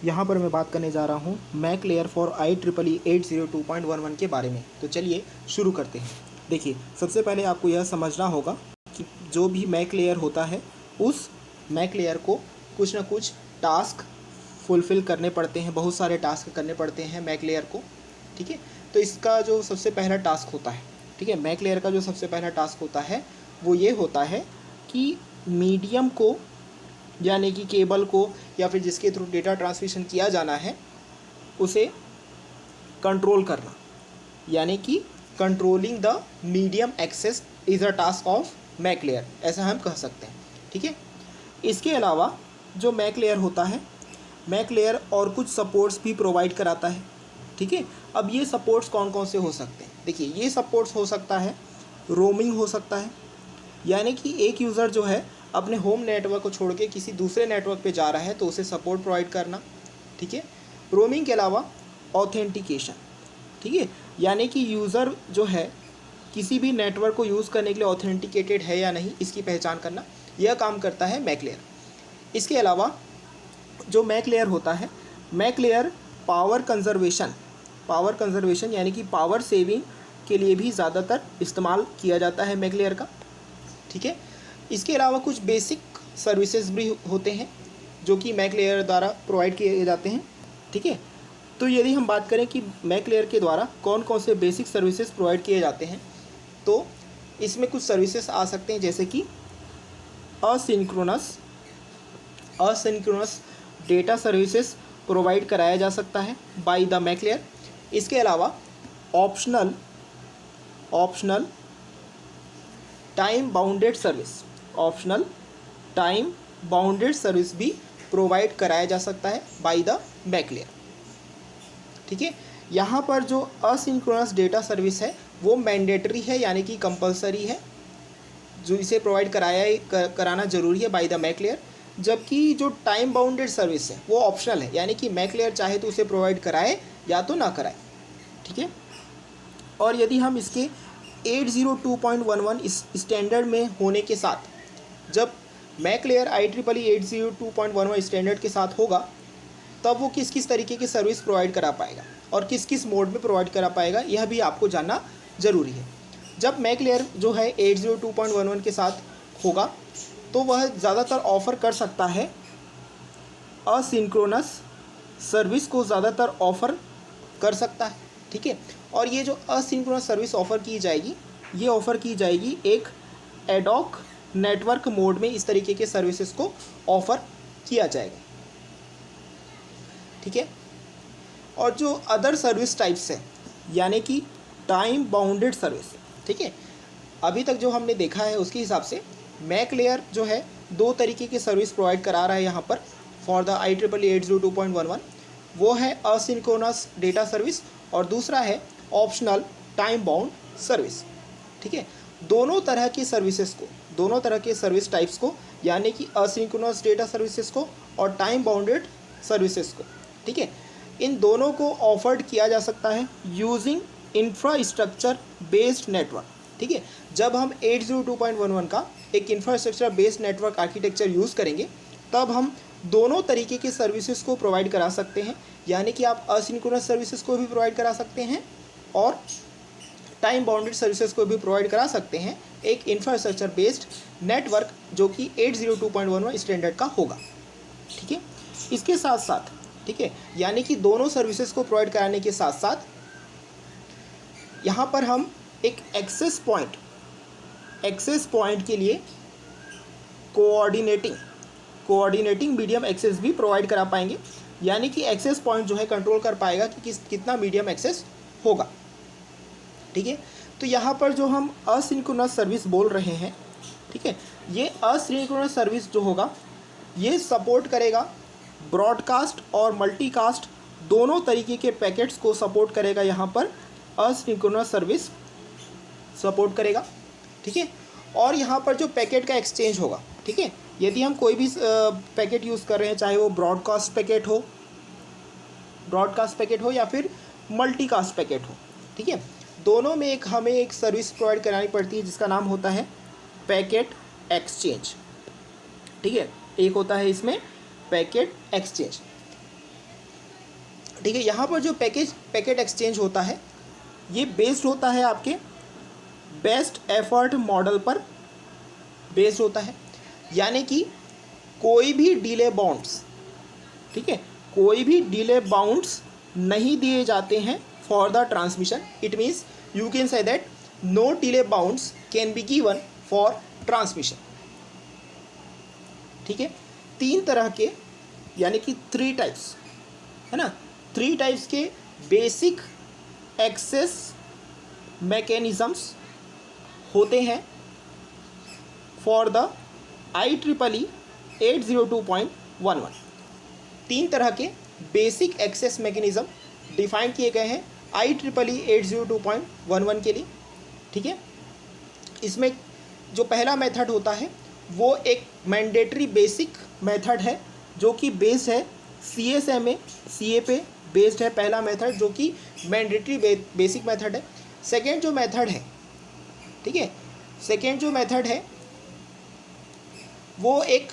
यहाँ पर मैं बात करने जा रहा हूँ मैक लेयर फॉर IEEE 802.11 के बारे में। तो चलिए शुरू करते हैं। देखिए, सबसे पहले आपको यह समझना होगा कि जो भी मैक लेयर होता है उस मैक लेयर को कुछ ना कुछ टास्क फुलफ़िल करने पड़ते हैं, बहुत सारे टास्क करने पड़ते हैं मैक लेयर को। ठीक है, तो इसका जो सबसे पहला टास्क होता है, ठीक है, मैक लेयर का जो सबसे पहला टास्क होता है वो ये होता है कि मीडियम को, यानी कि केबल को या फिर जिसके थ्रू डेटा ट्रांसमिशन किया जाना है उसे कंट्रोल करना, यानी कि controlling the medium access is a task of MAC layer, ऐसा हम कह सकते हैं। ठीक है, इसके अलावा जो मैक लेयर होता है, मैक लेयर और कुछ सपोर्ट्स भी प्रोवाइड कराता है। ठीक है, अब ये सपोर्ट्स कौन कौन से हो सकते हैं? देखिए, ये सपोर्ट्स हो सकता है, रोमिंग हो सकता है, यानी कि एक यूज़र जो है अपने होम नेटवर्क को छोड़ के किसी दूसरे नेटवर्क पे जा रहा है तो उसे सपोर्ट प्रोवाइड करना। ठीक है, रोमिंग के अलावा ऑथेंटिकेशन। ठीक है, यानी कि यूज़र जो है किसी भी नेटवर्क को यूज़ करने के लिए ऑथेंटिकेटेड है या नहीं, इसकी पहचान करना, यह काम करता है मैक लेयर। इसके अलावा जो मैक लेयर होता है, मैक लेयर पावर कंजर्वेशन यानी कि पावर सेविंग के लिए भी ज़्यादातर इस्तेमाल किया जाता है मैक लेयर का। ठीक है, इसके अलावा कुछ बेसिक सर्विसेज भी होते हैं जो कि मैक लेयर द्वारा प्रोवाइड किए जाते हैं। ठीक है, तो यदि हम बात करें कि मैक लेयर के द्वारा कौन कौन से बेसिक सर्विसेज प्रोवाइड किए जाते हैं, तो इसमें कुछ सर्विसेज आ सकते हैं जैसे कि असिंक्रोनस डेटा सर्विसेज प्रोवाइड कराया जा सकता है बाय द मैक लेयर। इसके अलावा ऑप्शनल टाइम बाउंडेड सर्विस भी प्रोवाइड कराया जा सकता है बाय द मैक लेयर। ठीक है, यहाँ पर जो असिंक्रोनस डेटा सर्विस है वो मैंडेटरी है, यानी कि कंपलसरी है, जो इसे प्रोवाइड कराना जरूरी है बाय द मैक लेयर। जबकि जो टाइम बाउंडेड सर्विस है वो ऑप्शनल है, यानी कि मैक लेयर चाहे तो उसे प्रोवाइड कराए या तो ना कराए। ठीक है, और यदि हम इसके 802.11 इस स्टैंडर्ड में होने के साथ, जब मैक लेयर IEEE 802.11 स्टैंडर्ड के साथ होगा तब वो किस किस तरीके की सर्विस प्रोवाइड करा पाएगा और किस किस मोड में प्रोवाइड करा पाएगा, यह भी आपको जानना ज़रूरी है। जब मैक लेयर जो है 802.11 के साथ होगा तो वह ज़्यादातर ऑफ़र कर सकता है असिंक्रोनस सर्विस को, ज़्यादातर ऑफ़र कर सकता है। ठीक है, और ये जो असिंक्रोनस सर्विस ऑफ़र की जाएगी, ये ऑफ़र की जाएगी एक एडॉक नेटवर्क मोड में, इस तरीके के सर्विसेज को ऑफ़र किया जाएगा। ठीक है, और जो अदर सर्विस टाइप्स है, यानी कि टाइम बाउंडेड सर्विस। ठीक है, अभी तक जो हमने देखा है उसके हिसाब से मैक लेयर जो है दो तरीके की सर्विस प्रोवाइड करा रहा है यहाँ पर फॉर द IEEE 802.11। वो है असिंक्रोनस डेटा सर्विस और दूसरा है ऑप्शनल टाइम बाउंड सर्विस। ठीक है, दोनों तरह के सर्विस टाइप्स को, यानी कि असिंक्रोनस डेटा सर्विसेज को और टाइम बाउंडेड सर्विसेज को, ठीक है, इन दोनों को ऑफर्ड किया जा सकता है यूजिंग इंफ्रास्ट्रक्चर बेस्ड नेटवर्क। ठीक है, जब हम 802.11 का एक infrastructure based network architecture use करेंगे तब हम दोनों तरीके के सर्विसेज को प्रोवाइड करा सकते हैं, यानी कि आप असिंक्रोनस सर्विसेज को भी प्रोवाइड करा सकते हैं और टाइम बाउंडेड सर्विसेज को भी प्रोवाइड करा सकते हैं एक इंफ्रास्ट्रक्चर बेस्ड नेटवर्क जो कि 802.11 स्टैंडर्ड का होगा। ठीक है, इसके साथ साथ, ठीक है, यानी कि दोनों सर्विसेज को प्रोवाइड कराने के साथ साथ यहाँ पर हम एक एक्सेस पॉइंट के लिए कोऑर्डिनेटिंग मीडियम एक्सेस भी प्रोवाइड करा पाएंगे, यानी कि एक्सेस पॉइंट जो है कंट्रोल कर पाएगा कि कितना मीडियम एक्सेस होगा। ठीक है, तो यहाँ पर जो हम असिंक्रोनस सर्विस बोल रहे हैं, ठीक है, ये असिंक्रोनस सर्विस जो होगा ये सपोर्ट करेगा ब्रॉडकास्ट और मल्टीकास्ट दोनों तरीके के पैकेट्स को सपोर्ट करेगा। यहाँ पर असिंक्रोनस सर्विस सपोर्ट करेगा। ठीक है, और यहाँ पर जो पैकेट का एक्सचेंज होगा, ठीक है, यदि हम कोई भी पैकेट यूज़ कर रहे हैं, चाहे वो ब्रॉडकास्ट पैकेट हो या फिर मल्टीकास्ट पैकेट हो, ठीक है, दोनों में हमें एक सर्विस प्रोवाइड करानी पड़ती है जिसका नाम होता है पैकेट एक्सचेंज। ठीक है, एक होता है इसमें पैकेट एक्सचेंज। ठीक है। यहाँ पर जो पैकेट एक्सचेंज होता है ये बेस्ड होता है आपके बेस्ट एफर्ट मॉडल पर बेस्ड होता है, यानी कि कोई भी डिले बाउंड्स, ठीक है, कोई भी डिले बाउंड्स नहीं दिए जाते हैं for the transmission. It means you can say that no delay bounds can be given for transmission. ठीक है, 3 तरह के यानी कि 3 टाइप्स है ना, 3 टाइप्स के बेसिक एक्सेस मैकेनिज़म्स होते हैं फॉर द IEEE 802.11। 3 तरह के बेसिक एक्सेस मैकेनिज़्म डिफाइन किए गए हैं IEEE 802.11 के लिए। ठीक है, इसमें जो पहला मेथड होता है वो एक मैंडेटरी बेसिक मेथड है जो कि बेस्ड है CSMA CA पे बेस्ड है। पहला मेथड जो कि मैंडेटरी बेसिक मेथड है। सेकेंड जो मेथड है, ठीक है, सेकेंड जो मेथड है वो एक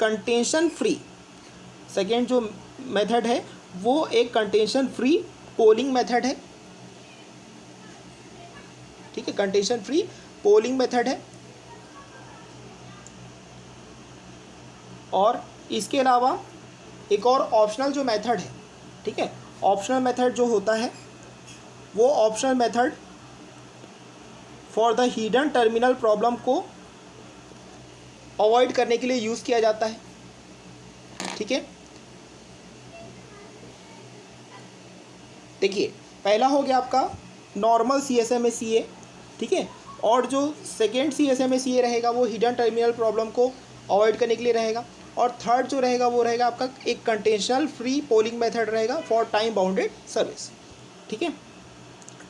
कंटेंशन फ्री, सेकेंड जो मेथड है वो एक कंटेंशन फ्री पोलिंग मेथड है। ठीक है, कंटेंशन फ्री पोलिंग मेथड है। और इसके अलावा एक और ऑप्शनल जो मेथड है, ठीक है, ऑप्शनल मेथड जो होता है वो optional method for the hidden terminal problem को अवॉइड करने के लिए यूज़ किया जाता है। ठीक है, देखिए पहला हो गया आपका नॉर्मल CSMA CA, ठीक है, और जो सेकेंड CSMA CA रहेगा वो हिडन टर्मिनल प्रॉब्लम को अवॉइड करने के लिए रहेगा। और थर्ड जो रहेगा वो रहेगा आपका एक कंटेंशनल फ्री पोलिंग मेथड रहेगा फॉर टाइम बाउंडेड सर्विस। ठीक है,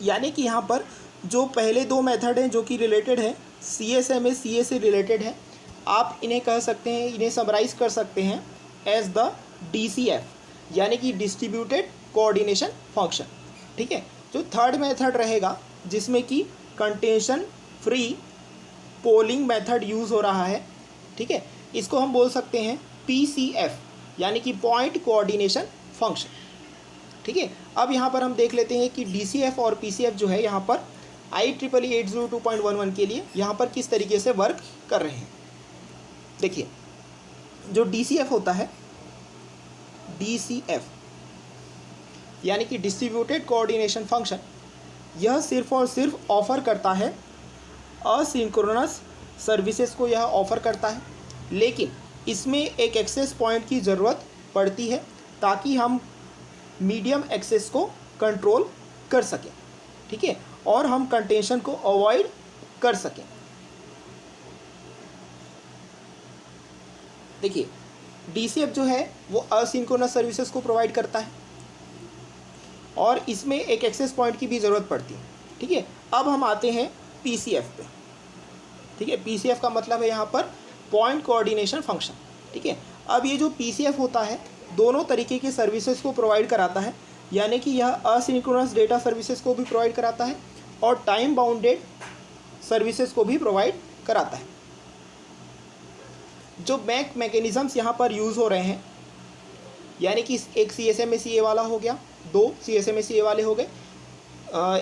यानी कि यहाँ पर जो पहले 2 मेथड हैं जो कि रिलेटेड है CSMA CA से रिलेटेड है, आप इन्हें कह सकते हैं, इन्हें समराइज़ कर सकते हैं एज द DCF, यानी कि डिस्ट्रीब्यूटेड कोऑर्डिनेशन फंक्शन। ठीक है, जो थर्ड मेथड रहेगा जिसमें कि contention free polling method use हो रहा है, ठीक है, इसको हम बोल सकते हैं PCF, यानी कि पॉइंट कोऑर्डिनेशन फंक्शन। ठीक है, अब यहाँ पर हम देख लेते हैं कि DCF और PCF जो है यहाँ पर IEEE 802.11 के लिए यहाँ पर किस तरीके से वर्क कर रहे हैं। देखिए जो DCF होता है, DCF यानी कि डिस्ट्रीब्यूटेड कोऑर्डिनेशन फंक्शन, यह सिर्फ और सिर्फ ऑफ़र करता है असिंक्रोनस सर्विसेज को, यह ऑफ़र करता है, लेकिन इसमें एक एक्सेस पॉइंट की ज़रूरत पड़ती है ताकि हम मीडियम एक्सेस को कंट्रोल कर सकें। ठीक है, और हम कंटेंशन को अवॉइड कर सकें। देखिए DCF जो है वो असिंक्रोनस सर्विसेज को प्रोवाइड करता है और इसमें एक एक्सेस पॉइंट की भी ज़रूरत पड़ती है। ठीक है, अब हम आते हैं PCF पे। ठीक है, PCF का मतलब है यहाँ पर पॉइंट कोऑर्डिनेशन फंक्शन। ठीक है, अब ये जो PCF होता है दोनों तरीके के सर्विसेज को प्रोवाइड कराता है, यानी कि यह असिंक्रोनस डेटा सर्विसेज को भी प्रोवाइड कराता है और टाइम बाउंडेड सर्विसेज को भी प्रोवाइड कराता है। जो मैकेनिज़म्स यहाँ पर यूज़ हो रहे हैं, यानी कि एक CSMA CA वाला हो गया, 2 CSMA CA वाले हो गए,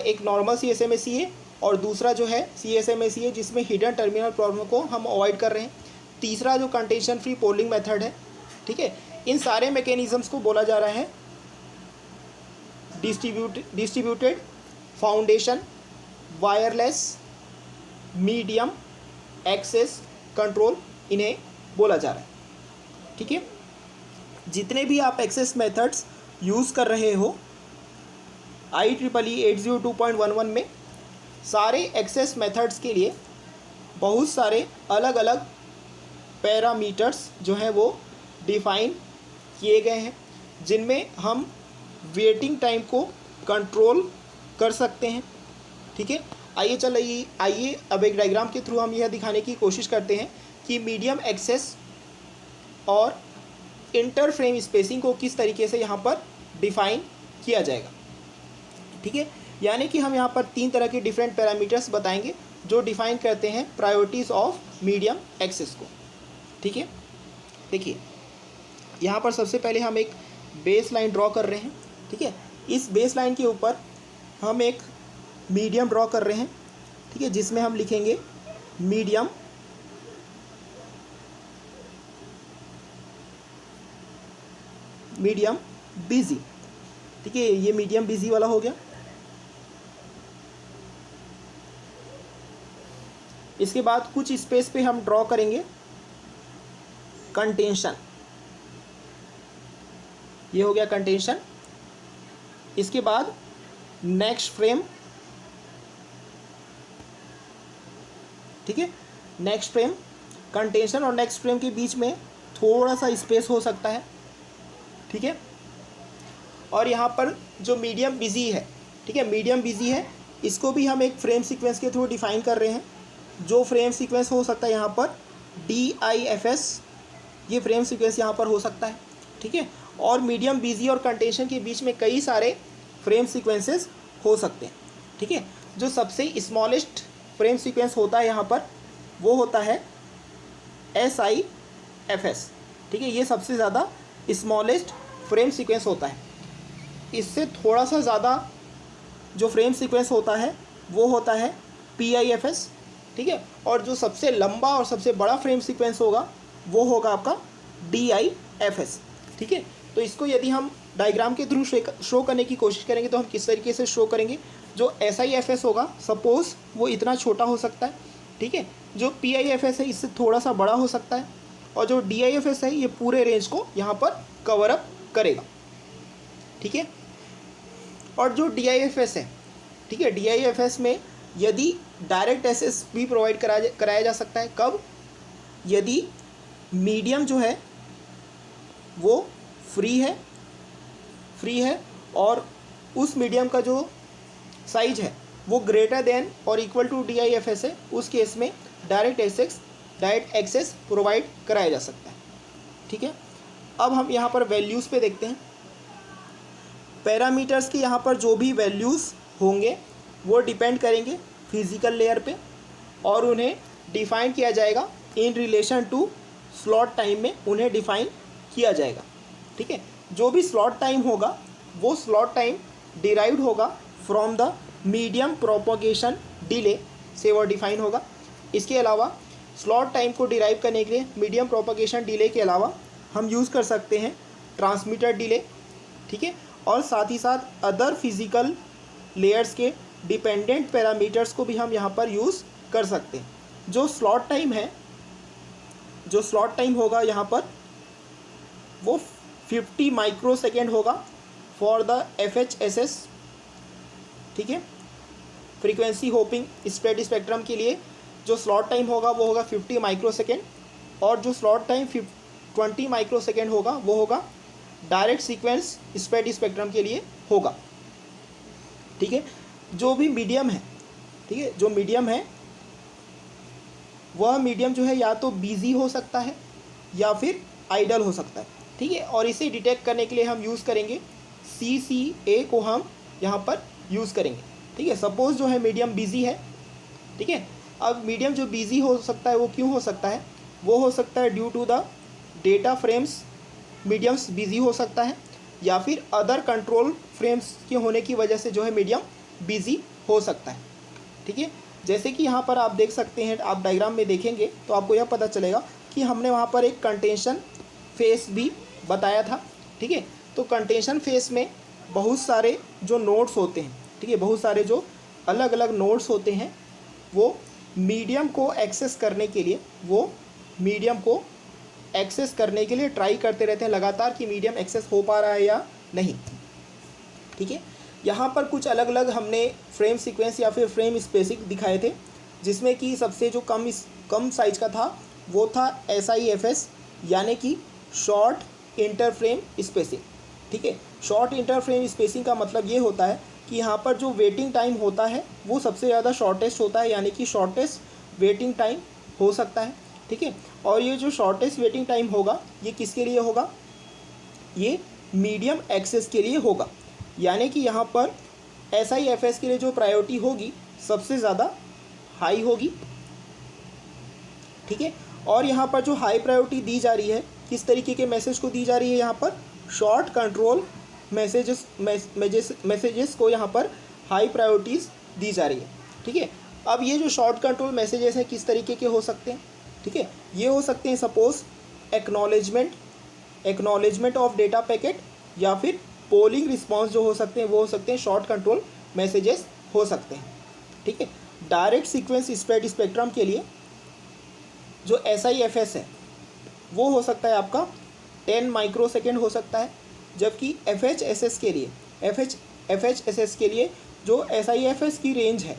एक नॉर्मल CSMA CA और दूसरा जो है CSMA CA जिसमें हिडन टर्मिनल प्रॉब्लम को हम अवॉइड कर रहे हैं, तीसरा जो कंटेंशन फ्री पोलिंग मेथड है। ठीक है, इन सारे मैकेनिज़म्स को बोला जा रहा है distributed foundation wireless medium access control, इन्हें बोला जा रहा है। ठीक है, जितने भी आप एक्सेस मेथड्स यूज़ कर रहे हो IEEE 802.11 में, सारे एक्सेस मेथड्स के लिए बहुत सारे अलग अलग पैरामीटर्स जो हैं वो डिफ़ाइन किए गए हैं, जिनमें हम वेटिंग टाइम को कंट्रोल कर सकते हैं। ठीक है, आइए अब एक डायग्राम के थ्रू हम यह दिखाने की कोशिश करते हैं कि मीडियम एक्सेस और इंटरफ्रेम स्पेसिंग को किस तरीके से यहाँ पर डिफ़ाइन किया जाएगा। ठीक है, यानी कि हम यहाँ पर 3 तरह के डिफरेंट पैरामीटर्स बताएंगे जो डिफ़ाइन करते हैं प्रायोरिटीज़ ऑफ मीडियम एक्सेस को। ठीक है, देखिए यहाँ पर सबसे पहले हम एक बेस लाइन ड्रॉ कर रहे हैं ठीक है। इस बेस लाइन के ऊपर हम एक मीडियम ड्रॉ कर रहे हैं, ठीक है, जिसमें हम लिखेंगे मीडियम बिजी, ठीक है, ये मीडियम बिजी वाला हो गया। इसके बाद कुछ स्पेस पे हम ड्रॉ करेंगे कंटेंशन, ये हो गया कंटेंशन। इसके बाद नेक्स्ट फ्रेम, ठीक है, नेक्स्ट फ्रेम, कंटेंशन और नेक्स्ट फ्रेम के बीच में थोड़ा सा स्पेस हो सकता है, ठीक है। और यहाँ पर जो मीडियम बिजी है, ठीक है, मीडियम बिजी है, इसको भी हम एक फ्रेम सीक्वेंस के थ्रू डिफाइन कर रहे हैं। जो फ्रेम सीक्वेंस हो सकता है यहाँ पर DIFS, ये फ्रेम सीक्वेंस यहाँ पर हो सकता है, ठीक है। और मीडियम बिजी और कंटेंशन के बीच में कई सारे फ्रेम सीक्वेंसेस हो सकते हैं, ठीक है। जो सबसे स्मॉलेस्ट फ्रेम सीक्वेंस होता है यहाँ पर वो होता है SIFS, ठीक है, ये सबसे ज़्यादा स्मॉलेस्ट फ्रेम सीक्वेंस होता है। इससे थोड़ा सा ज़्यादा जो फ्रेम सीक्वेंस होता है वो होता है PIFS, ठीक है। और जो सबसे लंबा और सबसे बड़ा फ्रेम सीक्वेंस होगा वो होगा आपका DIFS, ठीक है। तो इसको यदि हम डायग्राम के थ्रू शो करने की कोशिश करेंगे तो हम किस तरीके से शो करेंगे। जो SIFS होगा सपोज़ वो इतना छोटा हो सकता है, ठीक है। जो PIFS है इससे थोड़ा सा बड़ा हो सकता है, और जो DIFS है ये पूरे रेंज को यहाँ पर कवर अप करेगा, ठीक है। और जो DIFS है, ठीक है, DIFS में यदि डायरेक्ट एक्सेस भी प्रोवाइड कराया जा सकता है। कब? यदि मीडियम जो है वो फ्री है और उस मीडियम का जो साइज है वो ग्रेटर देन और इक्वल टू DIFS है, उस केस में डायरेक्ट एक्सेस प्रोवाइड कराया जा सकता है, ठीक है। अब हम यहाँ पर वैल्यूज़ पे देखते हैं। पैरामीटर्स के यहाँ पर जो भी वैल्यूज़ होंगे वो डिपेंड करेंगे फिज़िकल लेयर पे, और उन्हें डिफ़ाइन किया जाएगा in relation to slot time में उन्हें डिफ़ाइन किया जाएगा, ठीक है। जो भी स्लॉट टाइम होगा वो स्लॉट टाइम डिराइव्ड होगा from the medium propagation delay से वो डिफ़ाइन होगा। इसके अलावा स्लॉट टाइम को डिराइव करने के लिए मीडियम प्रोपोगेशन डिले के अलावा हम यूज़ कर सकते हैं ट्रांसमीटर डिले, ठीक है। और साथ ही साथ अदर फिज़िकल लेयर्स के डिपेंडेंट पैरामीटर्स को भी हम यहाँ पर यूज़ कर सकते हैं। जो स्लॉट टाइम होगा यहाँ पर वो 50 माइक्रोसेकेंड होगा फॉर द FHSS, ठीक है, फ्रीक्वेंसी होपिंग स्प्रेड स्पेक्ट्रम के लिए जो स्लॉट टाइम होगा वो होगा 50 माइक्रोसेकेंड, और जो स्लॉट टाइम 20 माइक्रोसेकेंड होगा वो होगा डायरेक्ट सीक्वेंस स्प्रेड स्पेक्ट्रम के लिए होगा, ठीक है। जो भी मीडियम है, ठीक है, जो मीडियम है वह मीडियम जो है या तो बिजी हो सकता है या फिर आइडल हो सकता है, ठीक है। और इसे डिटेक्ट करने के लिए हम यूज़ करेंगे CCA को हम यहाँ पर यूज़ करेंगे, ठीक है। सपोज़ जो है मीडियम बिजी है, ठीक है। अब मीडियम जो बिजी हो सकता है वो क्यों हो सकता है? वो हो सकता है due to the data frames mediums busy हो सकता है, या फिर अदर कंट्रोल फ्रेम्स के होने की वजह से जो है मीडियम बिजी हो सकता है, ठीक है। जैसे कि यहाँ पर आप देख सकते हैं, आप डायग्राम में देखेंगे तो आपको यह पता चलेगा कि हमने वहाँ पर एक कंटेंशन फेस भी बताया था, ठीक है। तो कंटेंशन फेस में बहुत सारे जो नोड्स होते हैं, ठीक है, बहुत सारे जो अलग अलग नोड्स होते हैं वो मीडियम को एक्सेस करने के लिए ट्राई करते रहते हैं लगातार कि मीडियम एक्सेस हो पा रहा है या नहीं, ठीक है। यहाँ पर कुछ अलग अलग हमने फ्रेम सीक्वेंस या फिर फ्रेम स्पेसिंग दिखाए थे, जिसमें कि सबसे जो कम साइज़ का था वो था SIFS, यानी कि शॉर्ट इंटरफ्रेम स्पेसिंग, ठीक है। शॉर्ट इंटरफ्रेम स्पेसिंग का मतलब ये होता है कि यहाँ पर जो वेटिंग टाइम होता है वो सबसे ज़्यादा शॉर्टेस्ट होता है, यानी कि शॉर्टेस्ट वेटिंग टाइम हो सकता है, ठीक है। और ये जो शॉर्टेस्ट वेटिंग टाइम होगा ये किसके लिए होगा? ये मीडियम एक्सेस के लिए होगा, यानी कि यहाँ पर SIFS के लिए जो प्रायोरिटी होगी सबसे ज़्यादा हाई होगी, ठीक है। और यहाँ पर जो हाई प्रायोरिटी दी जा रही है, किस तरीके के मैसेज को दी जा रही है? यहाँ पर शॉर्ट कंट्रोल मैसेजेस को यहाँ पर हाई प्रायोरिटीज़ दी जा रही है। ठीक है, अब ये जो शॉर्ट कंट्रोल मैसेजेस हैं किस तरीके के हो सकते हैं? ठीक है, ये हो सकते हैं suppose acknowledgement of data packet, या फिर पोलिंग रिस्पॉन्स जो हो सकते हैं वो हो सकते हैं शॉर्ट कंट्रोल मैसेजेस हो सकते हैं। ठीक है, डायरेक्ट सीक्वेंस स्प्रेड स्पेक्ट्रम के लिए जो SIFS है वो हो सकता है आपका 10 माइक्रोसेकेंड हो सकता है, जबकि FHSS के लिए जो SIFS की रेंज है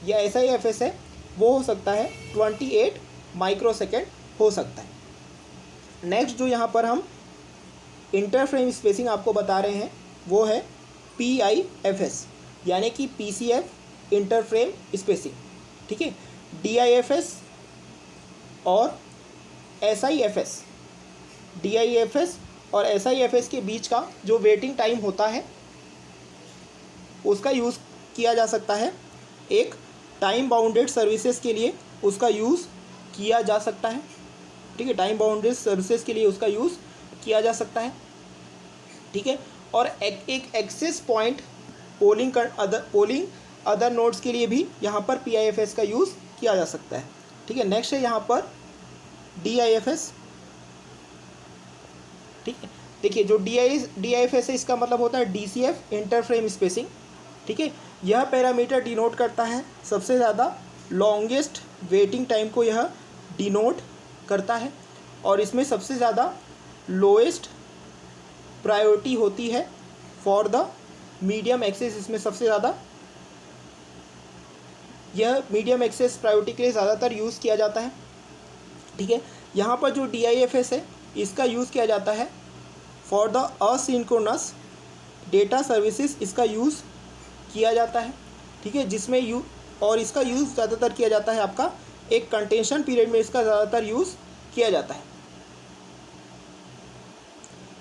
या SIFS है वो हो सकता है 28 माइक्रोसेकेंड हो सकता है। नेक्स्ट जो यहाँ पर हम इंटरफ्रेम स्पेसिंग आपको बता रहे हैं वो है PIFS, यानी कि PCF इंटरफ्रेम स्पेसिंग। ठीक है, DIFS और SIFS के बीच का जो वेटिंग टाइम होता है उसका यूज़ किया जा सकता है, एक टाइम बाउंडेड सर्विसेज के लिए उसका यूज़ किया जा सकता है। ठीक है, टाइम बाउंडेड सर्विसेज के लिए उसका यूज़ किया जा सकता है। ठीक है, और एक access point polling other nodes के लिए भी यहाँ पर PIFS का यूज़ किया जा सकता है। ठीक है, नेक्स्ट है यहाँ पर DIFS। ठीक है, देखिए जो DIFS है इसका मतलब होता है DCF इंटरफ्रेम स्पेसिंग। ठीक है, यह पैरामीटर डिनोट करता है सबसे ज़्यादा लॉन्गेस्ट वेटिंग टाइम को यह डिनोट करता है, और इसमें सबसे ज़्यादा लोएस्ट प्रायोरिटी होती है फॉर द मीडियम एक्सेस। इसमें सबसे ज़्यादा यह मीडियम एक्सेस प्रायोरिटी के लिए ज़्यादातर यूज़ किया जाता है। ठीक है, यहाँ पर जो DIFS है इसका यूज़ किया जाता है for the asynchronous data services, इसका यूज़ किया जाता है। ठीक है, जिसमें और इसका यूज़ ज़्यादातर किया जाता है आपका एक कंटेंशन पीरियड में, इसका ज़्यादातर यूज़ किया जाता है।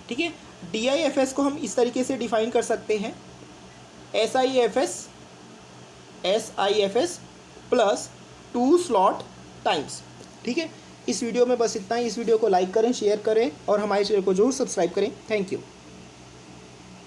ठीक है, DIFS को हम इस तरीके से डिफाइन कर सकते हैं, SIFS प्लस 2 स्लॉट टाइम्स। ठीक है, इस वीडियो में बस इतना ही। इस वीडियो को लाइक करें, शेयर करें और हमारे चैनल को जरूर सब्सक्राइब करें। Thank you.